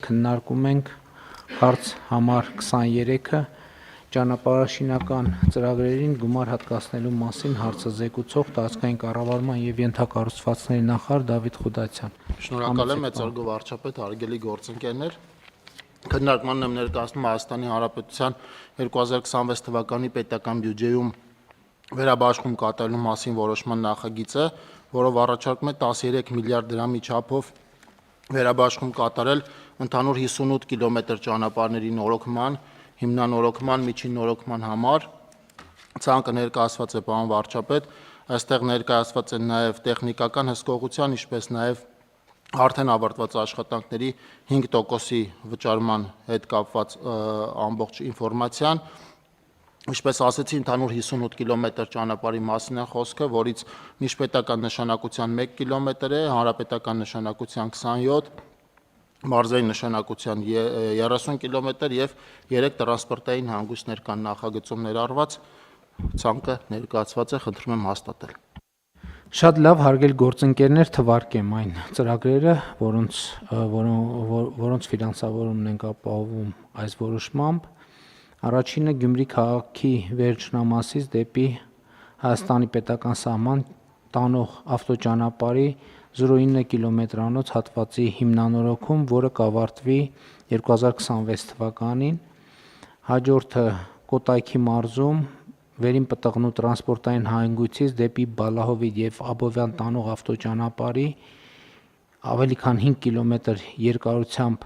քննարկում ենք հարց համար 23-ը ճանապարհաշինական ծրագրերին գումար հատկացնելու մասին հարցը զեկուցող տարածքային կառավարման եւ ենթակառուցվածքների նախարար Դավիթ Խուդասյան։ Շնորհակալ եմ, մեծարգո վարչապետ, հարգելի գործընկերներ։ Քննարկմանն եմ ներկայացնում Հայաստանի Հանրապետության 2026 թվականի պետական բյուջեում վերաբաշխում կատարելու մասին որոշման նախագիծը, որով առաջարկում է 13 միլիարդ դրամի չափով վերաբաշխում կատարել ընդհանուր 58 կիլոմետր ճանապարհների նորոգման, հիմնանորոգման, միջին նորոգման համար։ Ցանկը ներկայացված է պարոն վարչապետ, այստեղ ներկայացված են նաև տեխնիկական հսկողության, ինչպես նաև արդեն ավարտված աշխատանքների 5%-ի վճարման հետ կապված ամբողջ ինֆորմացիան։ Ինչպես ասեցի, ընդհանուր 58 կիլոմետր ճանապարհի մասին է խոսքը, որից միջպետական նշանակության 1 կիլոմետր է, հանրապետական նշանակության 27, մարզային նշանակության 30 կիլոմետր եւ 3 տրանսպորտային հանգույցներ կան նախագծում ներառված։ Ցանկը ներկայացված է, խնդրում եմ հաստատել։ Շատ լավ, հարգելի գործընկերներ, թվարկեմ այն ծրագրերը, որոնց ֆինանսավորումն ենք ապահովում այս որոշմամբ։ Առաջինը Գյումրի քաղաքի վերջնամասից դեպի Հայաստանի պետական սահման տանող ավտոճանապարհի 0.9 կիլոմետրանոց հատվածի հիմնանորոգում, որը կավարտվի 2026 թվականին։ Հաջորդը Կոտայքի մարզում վերին պտղնու տրանսպորտային հանգույցից դեպի Բալահովիդ եւ Աբովյան տանող ավտոճանապարհի ավելի քան 5 կիլոմետր երկարությամբ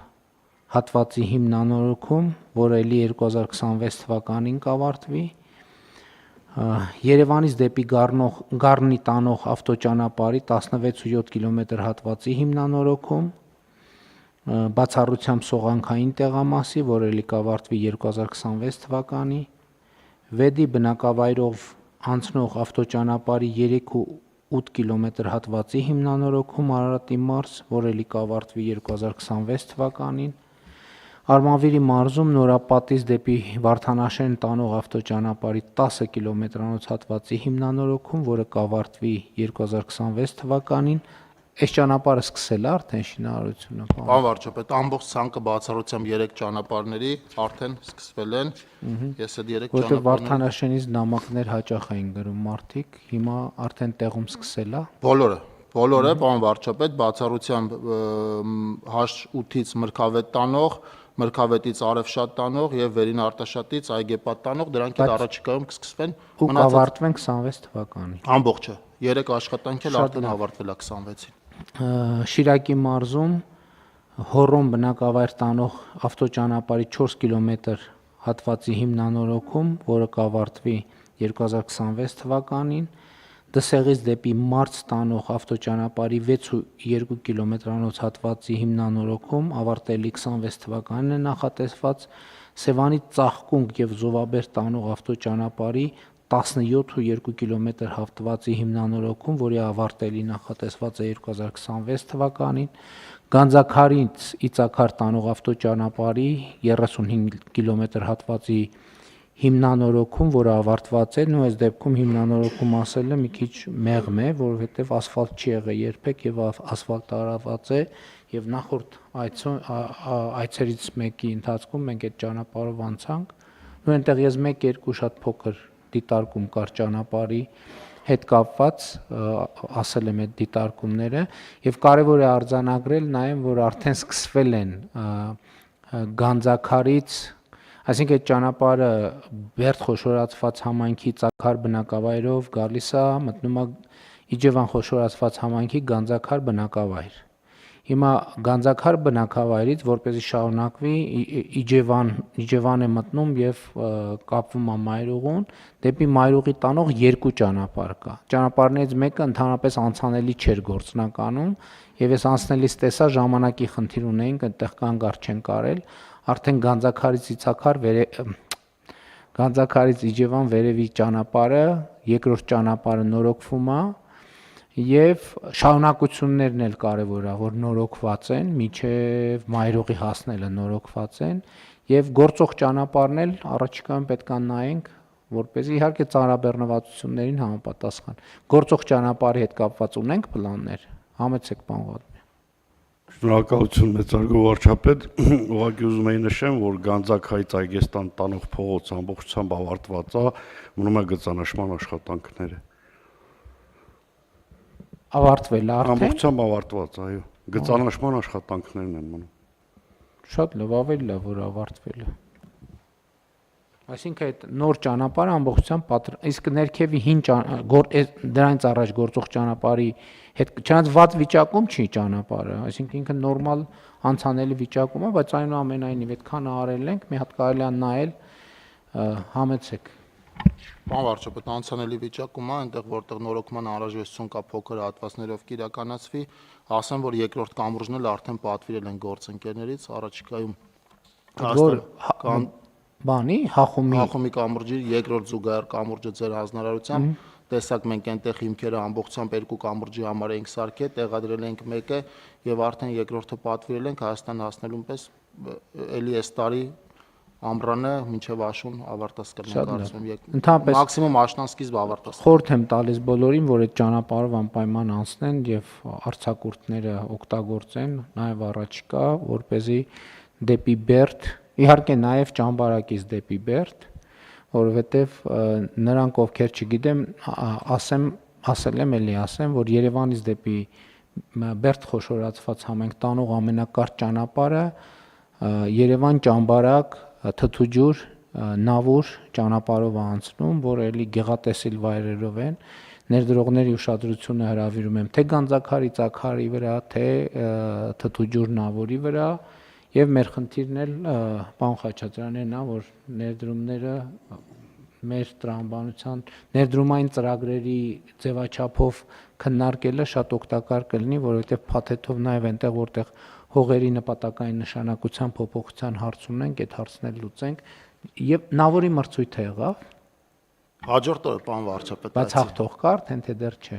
հատվածի հիմնանորոգում, որը ելի 2026 թվականին կավարտվի։ Երևանից դեպի Գառնի տանող ավտոճանապարհի 16.7 կիլոմետր հատվածի հիմնանորոգում, բացառությամբ Սողանքային տեղամասի, որը ելի կավարտվի 2026 թվականի։ Վեդի բնակավայրով անցնող ավտոճանապարհի 3.8 կիլոմետր հատվածի հիմնանորոգում Արարատի մարզ, որը ելի կավարտվի 2026 թվականին։ Արմավիրի մարզում Նորապատից դեպի Վարդանաշեն տանող ավտոճանապարհի 10 կիլոմետրանոց հատվածի հիմնանորոգում, որը կավարտվի 2026 թվականին։ Այս ճանապարհը սկսել է արդեն շինարարությունը։ Պարոն վարչապետ, ամբողջ ցանկը բացառությամբ 3 ճանապարհների արդեն սկսվել են։ Ես այդ 3 ճանապարհները Վարդանաշենից նամակներ հաճախ էին գրում մարդիկ, հիմա արդեն տեղում սկսել է։ Բոլորը, պարոն վարչապետ, բացառությամբ H8-ից Մրգավետ տանող, Մրգավետից Արևշատ տանող եւ Վերին Արտաշատից Այգեպատ տանող, դրանք էլ առաջիկայում կսկսվեն ու կավարտվեն 26 թվականին։ Ամբողջը 3 աշխատանք էլ արդեն ավարտվել է 26-ին։ Շիրակի մարզում Հոռոմ բնակավայր տանող ավտոճանապարհի 4 կիլոմետր հատվածի հիմնանորոգում, որը կավարտվի 2026 թվականին։ Դսեղից դեպի Մարց տանող ավտոճանապարհի 6.2 կիլոմետրանոց հատվածի հիմնանորոգում ավարտելի 26 թվականին է նախատեսված։ Սևանից Ծաղկունք եւ Զովաբեր տանող ավտոճանապարհի 17.2 կիլոմետր հատվածի հիմնանորոգում, որի ավարտելի նախատեսված է 2026 թվականին։ Գանձաքարից Իցակար տանող ավտոճանապարհի 35 կիլոմետր հատվածի հիմնանորոգում, որը ավարտված է, ու այս դեպքում հիմնանորոգում ասելը մի քիչ մեղմ է, որովհետև ասֆալտ չի եղել երբեք եւ ասֆալտ արված է եւ նախորդ այցերից մեկի ընթացքում մենք այդ ճանապարհով անցանք, ու այնտեղ ես 1-2 շատ փոքր դիտարկում կար ճանապարհի հետ կապված, ասել եմ այդ դիտարկումները, եւ կարեւոր է արձանագրել նաեւ, որ արդեն սկսվել են Գանձաքարից, այսինքն այդ ճանապարհը Բերդ խոշորացված համայնքի Ծակար բնակավայրով գալիս է, մտնում է Իջևան խոշորացված համայնքի Գանձաքար բնակավայր։ Հիմա Գանձաքար բնակավայրից, որպեսզի շարունակվի, Իջևան է մտնում եւ կապվում է Մայրուղուն, դեպի Մայրուղի տանող 2 ճանապարհ կա։ Ճանապարհներից մեկը ընդհանրապես անցանելի չէր գործնականում, եւ ես անցնելիս տեսա ժամանակի խնդիր ունեինք, այդտեղ կանգ չեն կարել, արդեն Գանձաքարից Իջևան վերևի ճանապարհը, երկրորդ ճանապարհը նորոգվում է եւ շարունակություններն էլ կարեւոր է, որ նորոգված են, մինչեւ Մայրուղի հասնելը նորոգված են եւ գործող ճանապարհն էլ առաջիկայում պետք է նայենք, որպեսզի իհարկե ծանրաբեռնվածություններին համապատասխան։ Գործող ճանապարհի հետ կապված ունենք պլաններ, համեցեք պարոն Վարդանյան։ Շնորհակալություն մեծարգո վարչապետ, ուղղակի ուզում եի նշեմ, որ Գանձակայից Այգեստան տանող փողոցը ամբողջությամբ ավարտված է, մնում է գծանշման աշխատանքները։ Ավարտվել է արդեն։ Ամբողջությամբ ավարտված, այո, գծանշման աշխատանքներն են մնում։ Շատ լավ, ավելի լավ, որ ավարտվել է։ Այսինքն այդ նոր ճանապարհը ամբողջությամբ իսկ ներքևի հին դրանից առաջ գործող ճանապարհի հետ չնայած վատ վիճակում չի ճանապարհը, այսինքն ինքը նորմալ անցանելի վիճակում է, բայց այնուամենայնիվ այդքան արել ենք, մի հատ կարելի է նայել, համեցեք։ Պարոն վարչապետ, անցանելի վիճակում է, այնտեղ որտեղ նորոգման անհրաժեշտություն կա փոքր հատվածներով կիրականացվի, ասեմ, որ երկրորդ կամուրջն էլ արդեն պատվիրել են գործընկերներից, առաջիկայում Որ բանի Հախումի կամուրջի երկրորդ զուգահեռ կամուրջը ձեր հանձնարարությամբ տեսակ մենք այնտեղ հիմքերը ամբողջությամբ երկու կամուրջի համար ենք սարքել, տեղադրել ենք մեկը եւ արդեն երկրորդը պատվիրել ենք Հայաստան հասնելուն պես էլի այս տարի ամռանը մինչև աշուն ավարտած կլինի կարծում եմ մաքսիմում աշնան սկիզբ ավարտած խորհուրդ եմ տալիս բոլորին, որ այդ ճանապարհով անպայման անցնեն եւ արձակուրդները օգտագործեն նաեւ առաջիկա, որպեսզի դեպի Բերդ, իհարկե նաեւ ճամբարակից դեպի Բերդ, որովհետեւ նրանք ովքեր չգիտեմ, ասել եմ, որ Երևանից դեպի Բերդ խոշորացված համենք տանող ամենակարճ ճանապարհը Երևան ճամբարակ Թթուջուր Նավուր ճանապարհով անցնում, որ էլի գեղատեսիլ վայրերով են, ներդրողների ուշադրությունը հրավիրում եմ թե Գանձակարի Ծաքարի վրա, թե Թթուջուր Նավուրի վրա, եւ մեր խնդիրն էլ պարոն Խաչատրյանն է, որ ներդրումները մեր տրամաբանության ներդրումային ծրագրերի ձևաչափով քննարկելը շատ օգտակար կլինի, որովհետեւ փաթեթով նաեւ այնտեղ որտեղ հողերի նպատակային նշանակության փոփոխության հարց ունենք, այդ հարցն էլ լուծենք եւ Նավորի մրցույթը եղավ հաջորդ օրը պարոն վարչապետ բայց հաղթող կար թե դեռ չէ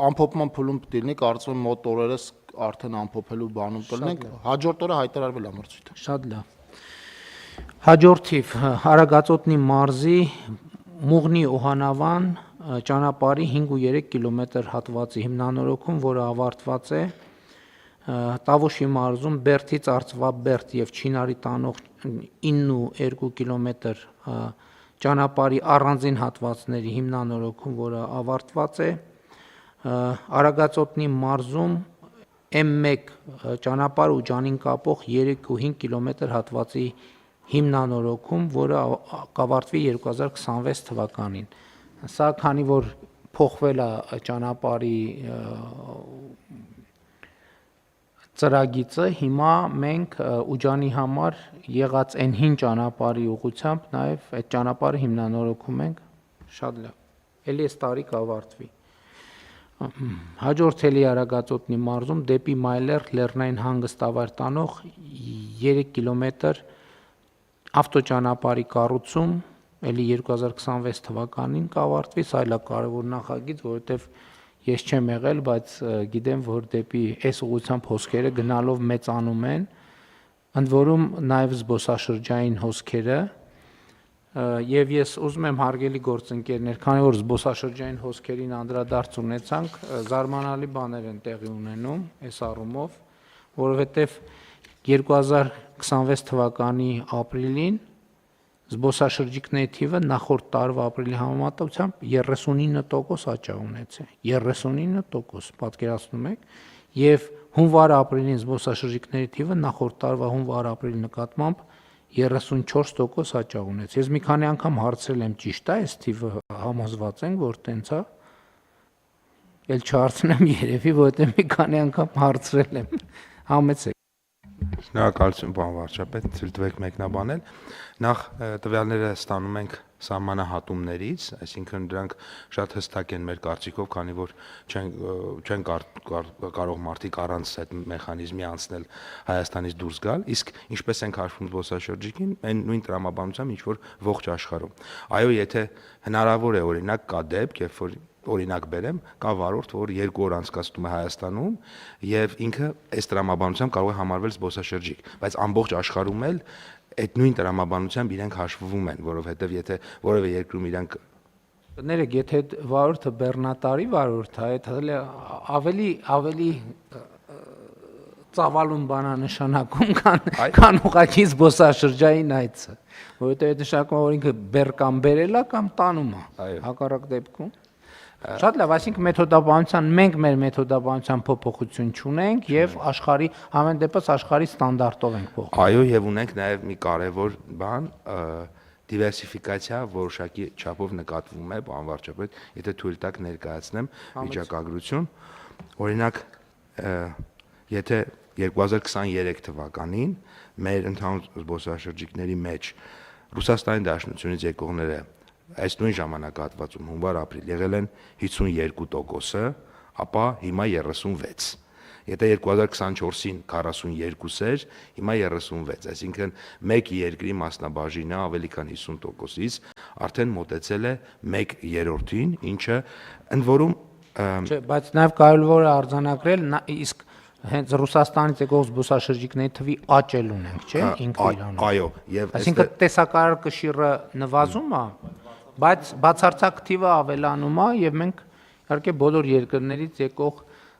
ամփոփման փուլում դիլնի կարծում եմ մոտ օրերս արդեն ամփոփելու բանում կլինենք հաջորդ օրը հայտարարվել է մրցույթը շատ լավ հաջորդիվ Արագածոտնի մարզի Մուղնի Օհանավան ճանապարհի 5.3 կիլոմետր հատվածի հիմնանորոգում, որը ավարտված է Տավուշի մարզում Բերդից Արծվաբերդ եւ Չինարի տանող 9.2 կիլոմետր ճանապարհի առանձին հատվածների հիմնանորոգում, որը ավարտված է Արագածոտնի մարզում M1 ճանապարհ ու ջանին կապող 3.5 կիլոմետր հատվածի հիմնանորոգում, որը կավարտվի 2026 թվականին։ Սա քանի որ փոխվել է ճանապարհի ծրագիծը, հիմա մենք Ուջանի համար եղած այն հին ճանապարհի ուղղությամբ նաև այդ ճանապարհը հիմնանորոգում ենք, շատ լավ։ Էլի այս տարի կավարտվի։ Հաջորդ էլի Արագածոտնի մարզում դեպի Մայլեր Լեռնային հանգստավայր տանող 3 կիլոմետր ավտոճանապարհի կառուցում, էլի 2026 թվականին կավարտվի, սա էլ է կարևոր նախագիծ, որովհետև ես չեմ եղել, բայց գիտեմ, որ դեպի այս ուղղությամբ հոսքերը գնալով մեծանում են, ընդ որում նաև զբոսաշրջային հոսքերը, եւ ես ուզում եմ հարգելի գործընկերներ, քանի որ զբոսաշրջային հոսքերին անդրադարձ ունեցանք, զարմանալի բաներ են տեղի ունենում այս առումով, որովհետև 2026 թվականի ապրիլին զբոսաշրջիկների թիվը նախորդ տարվա ապրիլի համեմատությամբ 39% աճ ունեցել, 39%, պատկերացնում եք, եւ հունվար-ապրիլին զբոսաշրջիկների թիվը նախորդ տարվա հունվար-ապրիլի նկատմամբ 34% աճ ունեցել։ Ես մի քանի անգամ հարցրել եմ, ճիշտ է, այս թիվը համոզված ենք, որ տենց է։ Էլ չհարցնեմ երևի, որովհետեւ մի քանի անգամ հարցրել եմ։ Համեցեք։ Շնորհակալություն, պարոն վարչապետ, ցույց տվեք մեկնաբանել։ Նախ տվյալները ստանում ենք սահմանահատումներից, այսինքն դրանք շատ հստակ են մեր կարծիքով, քանի որ չեն կարող մարդիկ առանց այդ մեխանիզմի անցնել Հայաստանից դուրս գալ, իսկ ինչպես ենք հաշվում զբոսաշրջիկին, այն նույն տրամաբանությամբ ինչ որ ողջ աշխարհում։ Այո, եթե հնարավոր է, օրինակ կա դեպք, երբ որ օրինակ բերեմ, կա վարորդ, որ 2 օր անցկացնում է Հայաստանում եւ ինքը այս տրամաբանությամբ կարող է համարվել զբոսաշրջիկ, բայց ամբողջ աշխարհում էլ այդ նույն տրամաբանությամբ իրենք հաշվվում են, որովհետեւ եթե որևէ երկրում իրենք Ներեք, եթե վարորդը բեռնատարի վարորդ է, այդ ավելի ծավալուն բանանշանակում, քան ուղղակի զբոսաշրջային այցը, որովհետև այդ նշանակում որ ինքը բեր կամ բերելա կամ տանում է, հակառակ դեպքում։ Շատ լավ, այսինքն մեթոդաբանության մենք մեր մեթոդաբանության փոփոխություն չունենք եւ աշխարհի ամեն դեպս աշխարհի ստանդարտով ենք փոխում։ Այո, եւ ունենք նաեւ մի կարեւոր բան, դիվերսիֆիկացիա որոշակի չափով նկատվում է, պարոն վարչապետ, եթե թույլ տաք ներկայացնեմ վիճակագրություն, օրինակ, եթե 2023 թվականին մեր ընդհանուր զբոսաշրջիկների մեջ Ռուսաստանի Դաշնությունից եկողները այս նույն ժամանակահատվածում հունվար-ապրիլ եղել են 52%-ը, ապա հիմա 36։ Եթե 2024-ին 42 էր, հիմա 36, այսինքն մեկ երկրի մասնաբաժինը ավելի քան 50%-ից արդեն մոտեցել է 1/3-ին, ինչը ընդ որում Չէ, բայց նաև կարևոր է արձանագրել, իսկ հենց Ռուսաստանից եկող զբոսաշրջիկների թվի աճել ունենք, չէ՞, ինքը Իրանում։ Այո, եւ այսինքն տեսակարար կշիռը նվազում է, բայց բացարձակ թիվը ավելանում է եւ մենք իհարկե բոլոր երկրներից եկող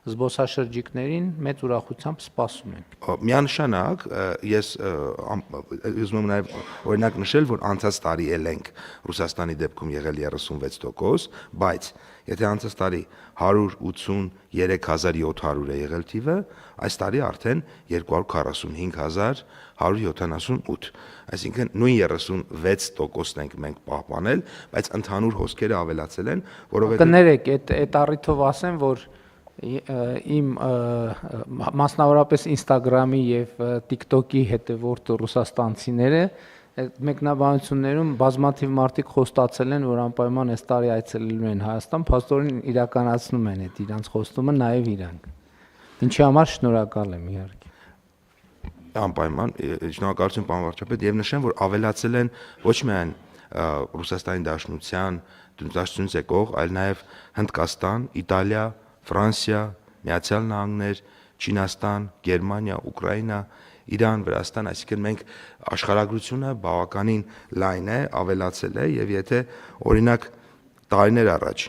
զբոսաշրջիկներին մեծ ուրախությամբ սպասում ենք։ Միանշանակ ես ուզում եմ նաև օրինակ նշել, որ անցած տարի էլ ենք Ռուսաստանի դեպքում եղել 36%, բայց եթե անցած տարի 183700 է եղել թիվը, այս տարի արդեն 245178, այսինքն նույն 36%-ն ենք մենք պահպանել, բայց ընդհանուր հոսքերը ավելացել են, որովհետև կներեք, այդ առիթով ասեմ, որ իմ մասնավորապես Instagram-ի եւ TikTok-ի հետևորդ ռուսաստանցիները մեկնաբանություններում բազմաթիվ մարդիկ խոստացել են, որ անպայման այս տարի այցելելու են Հայաստան, փաստորեն իրականացնում են այդ իրանց խոստումը նաեւ իրանք։ Ինչի համար շնորհակալ եմ իհարկե։ Անպայման շնորհակալություն պարոն վարչապետ եւ նշեմ, որ ավելացել են ոչ միայն Ռուսաստանի Դաշնության դաշնությունից եկող, այլ նաեւ Հնդկաստան, Իտալիա, Ֆրանսիա, Միացյալ Նահանգներ, Չինաստան, Գերմանիա, Ուկրաինա, Իրան, Վրաստան, այսինքն մենք աշխարհագրությունը բավականին լայն է, ավելացել է եւ եթե օրինակ տարիներ առաջ,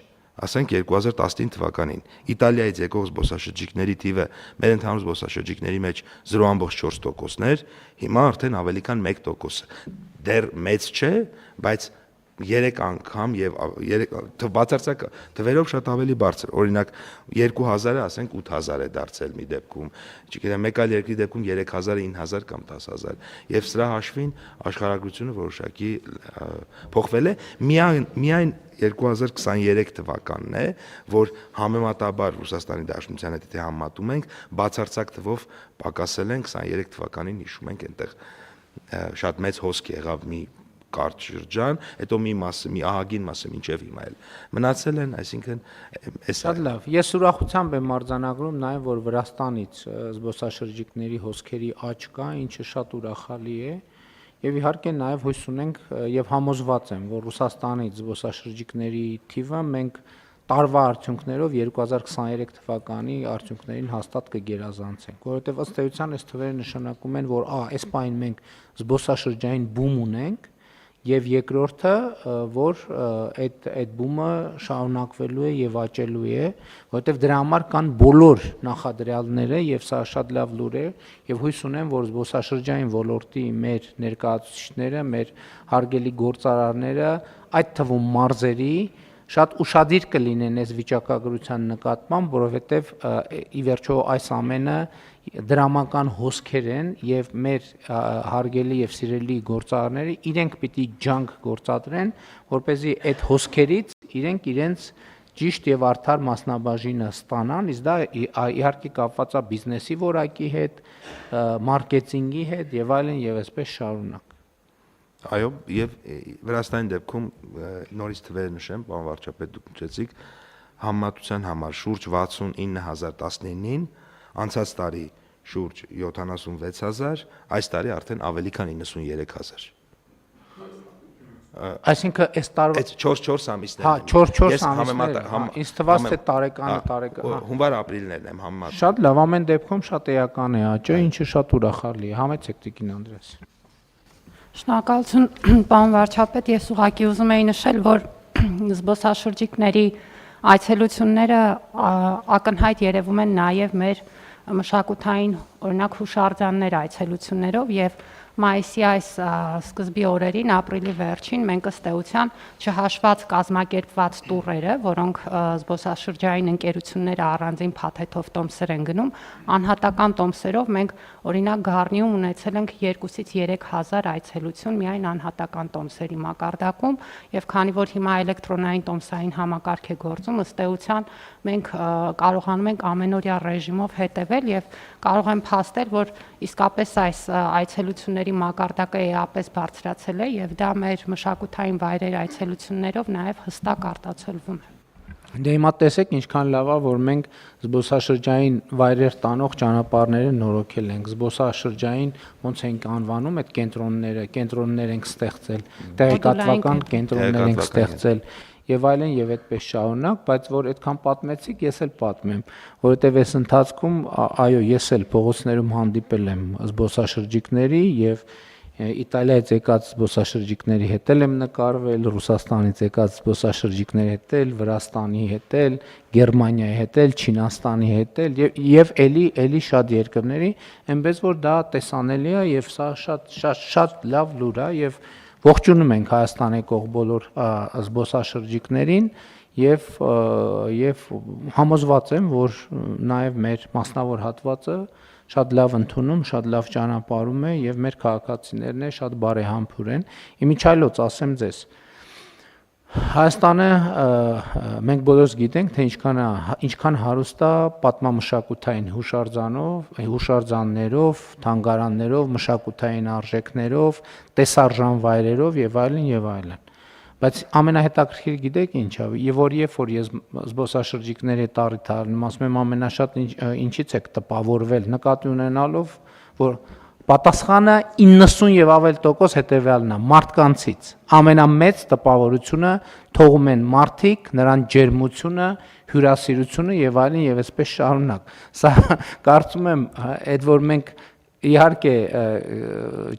ասենք 2019 թվականին Իտալիայից եկող զբոսաշրջիկների թիվը մեր ընդհանուր զբոսաշրջիկների մեջ 0.4%-ն էր, հիմա արդեն ավելի քան 1%։ Դեռ մեծ չէ, բայց 3 անգամ եւ բացարձակ թվերով շատ ավելի բարձր։ Օրինակ 2000-ը, ասենք 8000 է դարձել մի դեպքում, չգիտեմ, մեկ այլ երկրի դեպքում 3000-ը 9000 կամ 10000։ Եվ սրա հաշվին աշխարհագրությունը որոշակի փոխվել է։ Միայն 2023 թվականն է, որ համեմատաբար Ռուսաստանի Դաշնության հետ եթե համատում ենք, բացարձակ թվով պակասել են 23 թվականին, հիշում ենք, այնտեղ շատ մեծ հոսք եղավ մի կարճ շրջան, հետո մի մասը, մի ահագին մասը մինչև հիմա էլ մնացել են, այսինքն շատ լավ։ Ես ուրախությամբ եմ արձանագրում նաև, որ Վրաստանից զբոսաշրջիկների հոսքերի աճ կա, ինչը շատ ուրախալի է, եւ իհարկե նաև հույս ունենք եւ համոզված եմ, որ Ռուսաստանից զբոսաշրջիկների թիվը մենք տարվա արդյունքներով 2023 թվականի արդյունքներին հաստատ կգերազանցենք, որովհետեւ ըստ էության այս թվերը նշանակում են, որ այս պահին մենք զբոսաշրջային բում ունենք եւ երկրորդը, որ այդ բումը շարունակվելու է եւ աճելու է, որովհետեւ դրա համար կան բոլոր նախադրյալները եւ սա շատ լավ լուր է եւ հույս ունեմ, որ զբոսաշրջային ոլորտի մեր ներկայացուցիչները, մեր հարգելի գործարարները, այդ թվում մարզերի շատ ուշադիր կլինեն այս վիճակագրության նկատմամբ, որովհետեւ ի վերջո այս ամենը դրամական հոսքեր են եւ մեր հարգելի եւ սիրելի գործարարները իրենք պիտի ջանք գործադրեն, որպեսզի այդ հոսքերից իրենք իրենց ճիշտ եւ արդար մասնաբաժինը ստանան, իսկ դա իհարկե կապված է բիզնեսի որակի հետ, մարքեթինգի հետ եւ այլն եւ այսպես շարունակ։ Այո, եւ Վրաստանի դեպքում նորից թվերը նշեմ, պարոն վարչապետ, դուք նշեցիք, համեմատության համար շուրջ 69019-ին, անցած տարի շուրջ 76000, այս տարի արդեն ավելի քան 93000։ Այսինքն այս տարվա 4 ամիսներ։ Հա, 4 ամիսներ։ Ինձ թվաց թե տարեկանը։ Հունվար-ապրիլներն եմ համեմատում։ Շատ լավ, ամեն դեպքում շատ էական է աճը, ինչը շատ ուրախալի է։ Համեցեք Տիկին Անդրեաս։ Շնորհակալություն, պարոն վարչապետ, ես ուղղակի ուզում եի նշել, որ զբոսաշրջիկների այցելությունները ակնհայտ երևում են նաև մեր մշակութային օրինակ հուշարձաններ այցելություններով եւ մայիսի այս սկզբի օրերին, ապրիլի վերջին մենք ըստ էության չհաշված կազմակերպված տուրերը, որոնք զբոսաշրջային ընկերությունները առանձին փաթեթով տոմսեր են գնում, անհատական տոմսերով մենք օրինակ Գառնիում ունեցել ենք 2-ից 3000 այցելություն միայն անհատական տոմսերի մակարդակում եւ քանի որ հիմա էլեկտրոնային տոմսային համակարգ է գործում, ըստ էության մենք կարողանում ենք ամենօրյա ռեժիմով հետևել եւ կարող եմ փաստել, որ իսկապես այս այցելությունների մակարդակը էապես բարձրացել է եւ դա մեր մշակութային վայրեր այցելություններով նաեւ հստակ արտացոլվում է։ Դե հիմա տեսեք ինչքան լավ է, որ մենք զբոսաշրջային վայրեր տանող ճանապարհները նորոգել ենք։ Զբոսաշրջային ոնց ենք անվանում այդ կենտրոններ ենք ստեղծել, տեղեկատվական կենտրոններ ենք ստեղծել եւ այլն եւ այդպես շարունակ, բայց որ այդքան պատմեցիք, ես էլ պատմեմ, որովհետեւ այս ընթացքում այո, ես էլ փողոցներում հանդիպել եմ զբոսաշրջիկների եւ Իտալիայից եկած զբոսաշրջիկների հետ եմ նկարվել, Ռուսաստանից եկած զբոսաշրջիկների հետ, Վրաստանի հետ, Գերմանիայի հետ, Չինաստանի հետ եւ էլի շատ երկրների, այնպես որ դա տեսանելի է եւ սա շատ լավ լուր է եւ ողջունում ենք Հայաստան եկող բոլոր զբոսաշրջիկներին եւ համոզված եմ, որ նաեւ մեր մասնավոր հատվածը շատ լավ ընդունում, շատ լավ ճանապարհում է եւ մեր քաղաքացիներն է շատ բարեհամբույր են։ Իմիջայլոց ասեմ ձեզ, Հայաստանը մենք բոլորս գիտենք, թե ինչքան հարուստ է պատմամշակութային հուշարձաններով, թանգարաններով, մշակութային արժեքներով, տեսարժան վայրերով եւ այլն եւ այլն։ Բայց ամենահետաքրքիր գիտեք ինչ է, եւ որ ես զբոսաշրջիկների հետ առիթ առնում, ասում եմ ամենաշատ ինչից եք տպավորվել, նկատի ունենալով, որ պատասխանը 90 եւ ավել տոկոս հետեւյալն է՝ մարդկանցից։ Ամենամեծ տպավորությունը թողում են մարդիկ, նրանց ջերմությունը, հյուրասիրությունը եւ այլն եւ այսպես շարունակ։ Սա կարծում եմ, այդ որ մենք իհարկե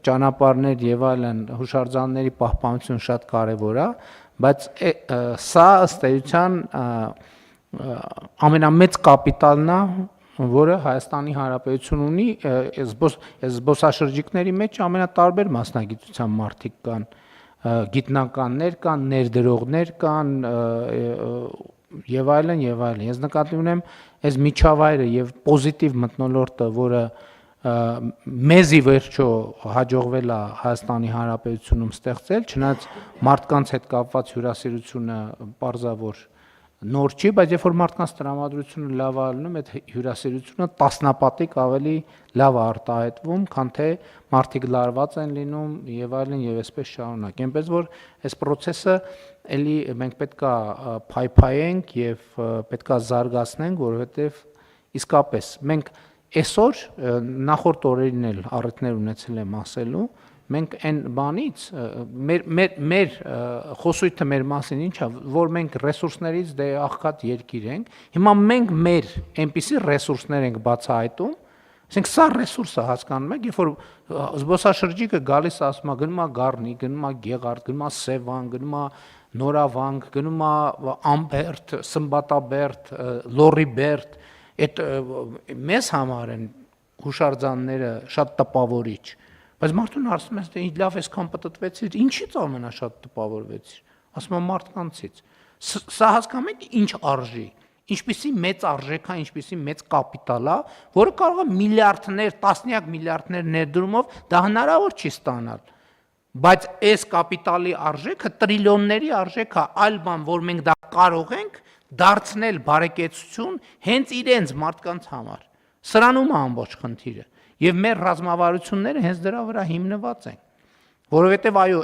ճանապարհներ եւ այլն հուշարձանների պահպանություն շատ կարեւոր է, բայց սա ըստ էության ամենամեծ կապիտալն է, որը Հայաստանի Հանրապետություն ունի, զբոսաշրջիկների մեջ ամենատարբեր մասնագիտության մարդիկ կան, գիտնականներ կան, ներդրողներ կան եւ այլն եւ այլն։ Ես նկատի ունեմ այս միջավայրը եւ պոզիտիվ մթնոլորտը, որը մեզի վերջո հաջողվել է Հայաստանի Հանրապետությունում ստեղծել, չնայած մարդկանց հետ կապված հյուրասիրությունը պարզավոր նոր չի, բայց երբ որ մարդկանց տրամադրությունը լավ է ալնում, այդ հյուրասիրությունը տասնապատիկ ավելի լավ է արտահայտվում, քան թե մարդիկ լարված են լինում եւ այլն եւ այսպես շարունակ։ Այնպես որ այս process-ը էլի մենք պետքա փայփայենք եւ պետքա զարգացնենք, որովհետեւ իսկապես մենք այսօր նախորդ օրերին էլ առիթներ ունեցել եմ ասելու, մենք այն բանից մեր խոսույթը մեր մասին ինչ է, որ մենք ռեսուրսներից դե աղքատ երկիր ենք, հիմա մենք մեր այնպիսի ռեսուրսներ ենք բացահայտում, ասենք սա ռեսուրսը հասկանում եք, երբ որ զբոսաշրջիկը գալիս ասում է գնում է Գառնի, գնում է Գեղարդ, գնում է Սևան, գնում է Նորավանք, գնում է Ամբերդ, Սմբատաբերդ, Լորիբերդ, այդ մեզ համար են հուշարձանները շատ տպավորիչ, բայց մարդուն հարցնում ես, թե լավ այսքան պատտվեցիր, ինչից ամենաշատ տպավորվեցիր, ասում եմ մարդկանցից, սա հասկանում եք ինչ արժի, ինչպիսի մեծ արժեք է, ինչպիսի մեծ կապիտալ է, որը կարող է միլիարդներ, տասնյակ միլիարդներ ներդրումով դա հնարավոր չի ստանալ, բայց այս կապիտալի արժեքը տրիլիոնների արժեք է, այլ բան, որ մենք դա կարող ենք դարձնել բարեկեցություն հենց իրենց մարդկանց համար։ Սրանում է ամբողջ խնդիրը։ Եվ մեր ռազմավարությունները հենց դրա վրա հիմնված են։ Որովհետև այո,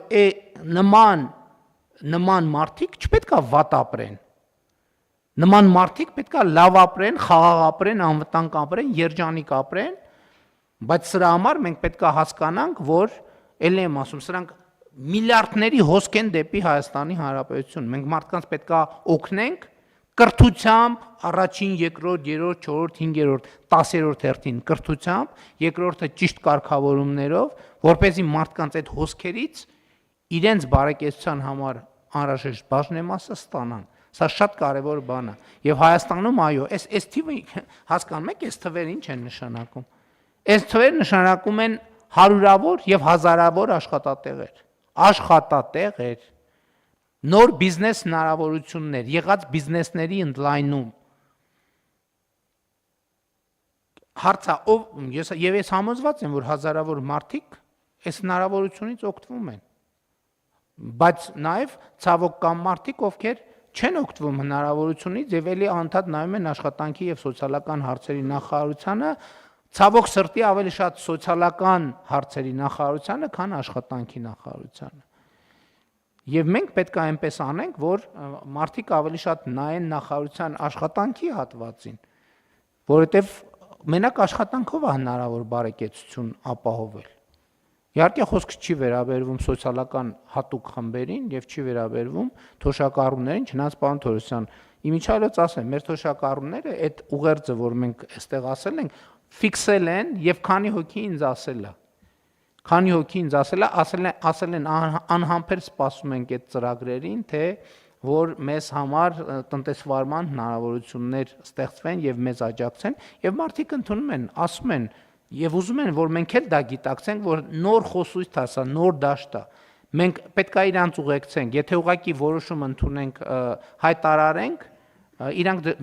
նման մարդիկ չպետք է վատ ապրեն։ Նման մարդիկ պետք է լավ ապրեն, խաղաղ ապրեն, անվտանգ ապրեն, երջանիկ ապրեն, բայց սրա համար մենք պետք է հասկանանք, որ ել եմ ասում, սրանք միլիարդների հոսք են դեպի Հայաստանի Հանրապետություն։ Մենք մարդկանց պետք է օգնենք կրթությամբ, առաջին, երկրորդ, երրորդ, չորրորդ, հինգերորդ, 10-րդ հերթին կրթությամբ, երկրորդը ճիշտ կարգավորումներով, որպեսզի մարդկանց այդ հոսքերից իրենց բարեկեցության համար անհրաժեշտ բաժնեմասը ստանան։ Սա շատ կարևոր բան է։ Եվ Հայաստանում այո, այս թիվը հասկանում եք, այս թվերը ինչ են նշանակում։ Այս թվերը նշանակում են հարյուրավոր եւ հազարավոր աշխատատեղեր, նոր բիզնես հնարավորություններ, եղած բիզնեսների ընդլայնում։ Հարցը ես համոզված եմ, որ հազարավոր մարդիկ այս հնարավորությունից օգտվում են, բայց նաև ցավոք կան մարդիկ, ովքեր չեն օգտվում հնարավորությունից եւ ելի անդադ նայում են աշխատանքի եւ սոցիալական հարցերի նախարարությանը, ցավոք սրտի ավելի շատ սոցիալական հարցերի նախարարությանը, քան աշխատանքի նախարարությանը։ Եվ մենք պետք է այնպես անենք, որ մարդիկ ավելի շատ նայեն նախարարության աշխատանքի հատվածին, որովհետեւ մենակ աշխատանքով է հնարավոր բարեկեցություն ապահովել։ Իհարկե խոսքը չի վերաբերվում սոցիալական հատուկ խմբերին եւ չի վերաբերվում թոշակառուներին, չնայած պարոն Թորոսյան, իմիջիալոց ասեմ, մեր թոշակառուները այդ ուղերձը, որ մենք այստեղ ասել ենք, ֆիքսել են եւ քանի հոգի ինձ ասել են անհամբեր սպասում ենք այդ ծրագրերին, թե որ մեզ համար տնտեսվարման հնարավորություններ ստեղծվեն եւ մեզ աջակցեն եւ մարդիկ ընդունում են, ասում են եւ ուզում են, որ մենք էլ դա գիտակցենք, որ նոր խոսույթ է սա, նոր դաշտ է։ Մենք պետք է իրանց ուղեկցենք, եթե ուղղակի որոշում ընդունենք, հայտարարենք,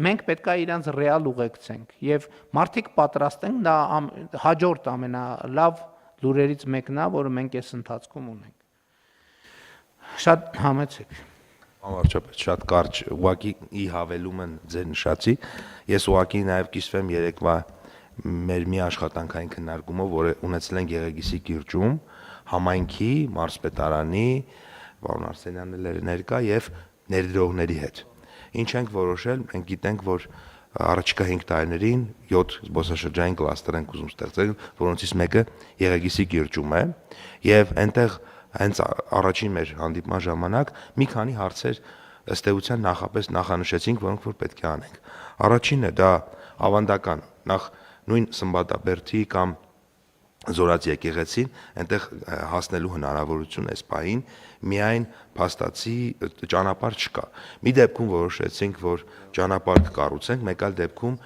մենք պետք է իրանց ռեալ ուղեկցենք եւ մարդիկ պատրաստ են, դա հաջորդ ամենալավ լուրերից մեկն է, որը մենք այս ընթացքում ունենք։ Շատ համեցեք։ Անվարչապետ, շատ կարճ, ուղղակի ի հավելում են ձեր նշածի, ես ուղղակի նաև կիսվեմ երեկվա մեր մի աշխատանքային քննարկումով, որը ունեցել ենք Եղեգիսի կիրճում, համայնքի, մարզպետարանի, պարոն Արսենյանն էլ ներկա եւ ներդրողների հետ։ Ինչ ենք որոշել, մենք գիտենք, որ առաջիկա 5 տարիներին 7 զբոսաշրջային կլաստեր ենք ուզում ստեղծել, որոնցից մեկը Եղեգիսի կիրճում է եւ այնտեղ հենց առաջին մեր հանդիպման ժամանակ մի քանի հարցեր ըստ էության նախապես նախանշեցինք, որոնք որ պետք է անենք։ Առաջինը դա ավանդական, նախ նույն Սմբատաբերդի կամ Զորաց եկեղեցին, այնտեղ հասնելու հնարավորություն այս պահին միայն փաստացի ճանապարհ չկա։ Մի դեպքում որոշեցինք, որ ճանապարհ կկառուցենք, մեկ այլ դեպքում